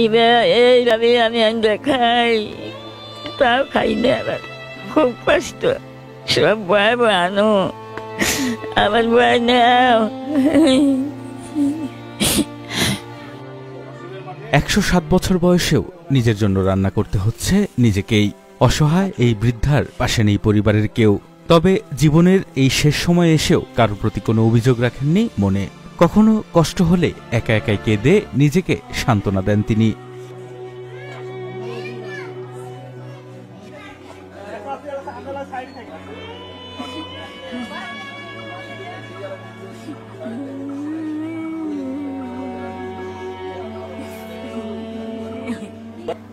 এইভাবে আমি খাই, তাও খাই না। আবার খুব কষ্ট, সব বয় আনো, আবার বয় নাও। 107 বছর বয়সেও নিজের জন্য রান্না করতে হচ্ছে নিজেকেই। অসহায় এই বৃদ্ধার পাশে নেই পরিবারের কেউ। তবে জীবনের এই শেষ সময়ে এসেও কারোর প্রতি কোনো অভিযোগ রাখেননি মনে। কখনো কষ্ট হলে একা একাই কেঁদে নিজেকে সান্ত্বনা দেন তিনি।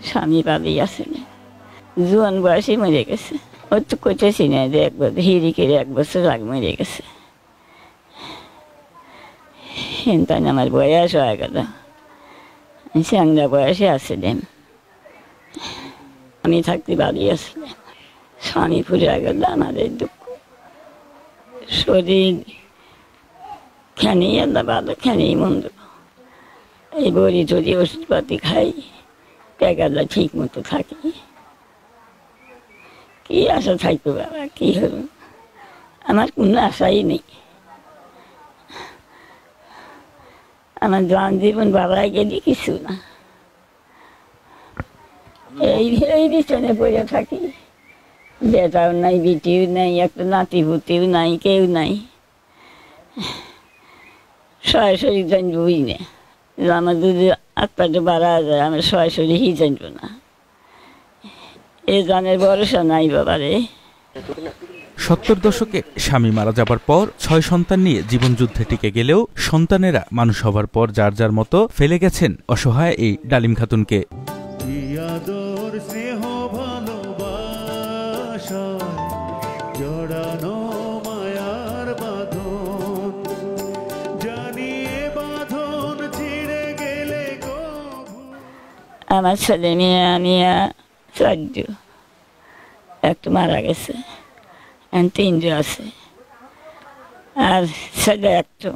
স্বামী পাবি আছে, জোয়ান বয়সে মরে গেছে। ওর তো করতেছি না যে একবার হিরিকের 1 বছর আগে মরে গেছে। তাই আমার বয়স হয়ে গেল, চ্যাংরা বয়সে আসছিলাম। আমি থাকতে বাড়ি আসছিলাম, স্বামী ফুরে গেল। আমাদের দুঃখ, শরীর খেনেই আল্লাহ ভালো, খেনেই মন্দ। এই বড়ি টড়ি ওষুধপাতি খাই, টাকাটা ঠিক মতো থাকে। কি আশা থাকবে বাবা, কি হল? আমার কোনো আশাই নেই। আমার জোয়ান জীবন বাবাই গেলি কিছু না। এই বিছনে পড়ে থাকি, বেটাও নাই, বিটিও নাই, একটা নাতি পুতিও নাই, কেউ নাই। সরাসরি জানবই না, আমার যদি আত্মাটা বাড়া যায়, আমার সরাসরি হি জানবো না। এ জানের ভরসা নাই বাবারে। 70 দশকে স্বামী মারা যাবার পর 6 সন্তান নিয়ে জীবনযুদ্ধে টিকে গেলেও সন্তানেরা মানুষ হবার পর যার যার মতো ফেলে গেছেন অসহায় এই ডালিম খাতুনকে। আমার ছেলে মেয়ে আমি 4, একটা মারা গেছে, 3 আছে, আর ছেলে একটা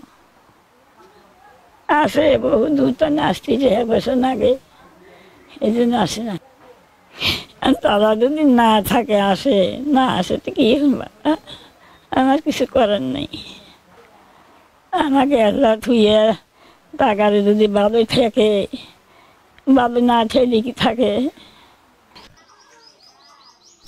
আছে। বহু দূর তো আসতে যে 1 বছর আগে, এই জন্য আসে না। তারা যদি না থাকে, আসে না আসে তো কি আমার কিছু করার নেই। আমাকে আল্লাহ থুয়ে টাকারে যদি ভালোই থাকে, ভালো না ছেলে কি থাকে।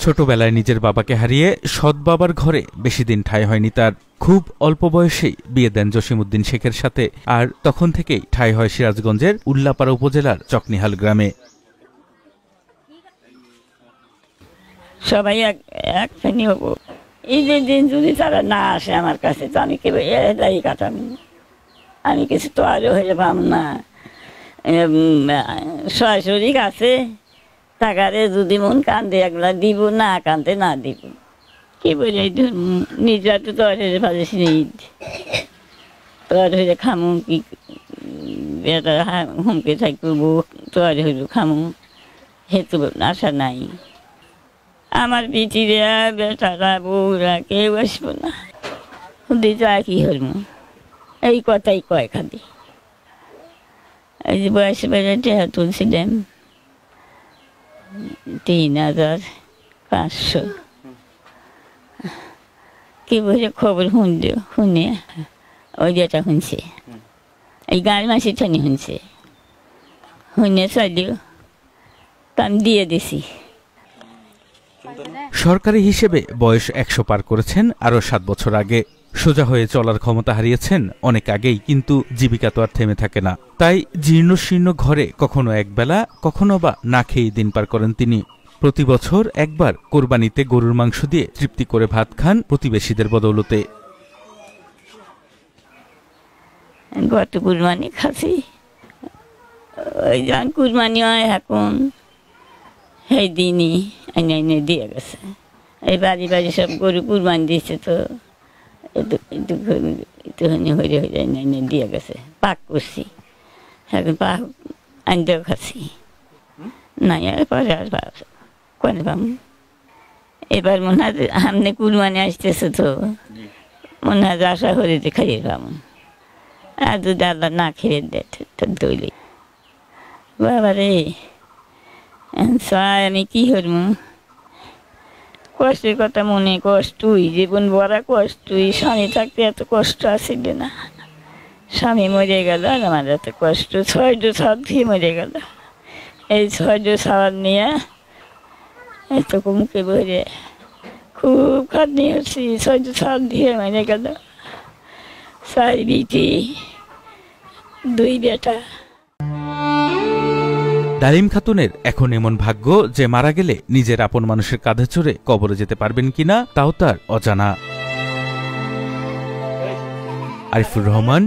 ছোটবেলায় নিজের বাবাকে হারিয়ে সৎ বাবার ঘরে বেশি দিন ঠাঁই হয়নি তার। খুব অল্প বয়সেই বিয়ে দেন জসিমউদ্দিন শেখের সাথে। আর তখন থেকেই ঠাঁই হয় সিরাজগঞ্জের উল্লাপাড়া উপজেলার চকনিহাল গ্রামে। সবাই এক শ্রেণী হবো। ঈদের দিন যদি তারা না আসে আমার কাছে, তো আমি কেবল এলাই কাটামি। আমি কিছু তো আরও হয়ে পাম না। সরাসরি আছে টাকারে যদি মন কান্দে একলা দিব, না কান্দে না দিব। কি বলে নিজের তো তরে ভালোছি নেই, তর হইলে খামু কি বেটা হুমকে থাকবো, তরে হইল খামু, হেতু আশা নাই। আমার বিটিরা বেটারা বউরা কেউ আসবো না, যা কি হল এই কথাই কয় খালি। এই যে বয়সে বেড়ে টেহা তুলছিলাম 3,500। কি বলে খবর শুনে ওই যেটা শুনছে, এই গাঁর মাসি ঠানি শুনছে, শুনে চাইলেও তা আমি দিয়ে দিছি। সরকারি হিসেবে বয়স 100 পার করেছেন আরো 7 বছর আগে। সোজা হয়ে চলার ক্ষমতা হারিয়েছেন অনেক আগেই, কিন্তু জীবিকা তো আর থেমে থাকে না। তাই জীর্ণ শীর্ণ ঘরে কখনো একবেলা, কখনো বা না খেয়ে দিন পার করেন তিনি। প্রতি বছর একবার কোরবানিতে গরুর মাংস দিয়ে তৃপ্তি করে ভাত খান প্রতিবেশীদের বদৌলতে। গত কুরবানি খাসি, ওই যান কুরবানি হয় এখন, সেই দিনই এনে এনে দিয়ে গেছে। এই বাড়ি বাড়ি সব গরু কুরবানি দিয়েছে, তো একটুখানি হয়ে হয়ে এনে এনে দিয়ে গেছে। পাক করছি, এখন পাক আনতেও খাচ্ছি না। এরপরে আর করে পাম। এবার মনে হয় সামনে কুরবানি আসতেছে, তো মনে হয় আশা করে খাইয়ে পাম। আর যদি আল্লাহ না খেয়ে দেয় তো দইলে বাবারে আমি কি করবো, কষ্টের কথা মনে কষ্টই, জীবন ভরা কষ্টই। স্বামী থাকতে এত কষ্ট আসিল না, স্বামী মরে গেল আর আমার এত কষ্ট। 6 সাল দিয়ে মরে গেল, এই 6 সাল নিয়ে এত মুখে ভরে খুব খাটনি হচ্ছি। 6 সাল দিয়ে মরে গেল, 4 বিটি 2 বেটা। ডালিম খাতুনের এখন এমন ভাগ্য যে মারা গেলে নিজের আপন মানুষের কাঁধে চড়ে কবরে যেতে পারবেন কিনা তাও তার অজানা। আরিফুর রহমান,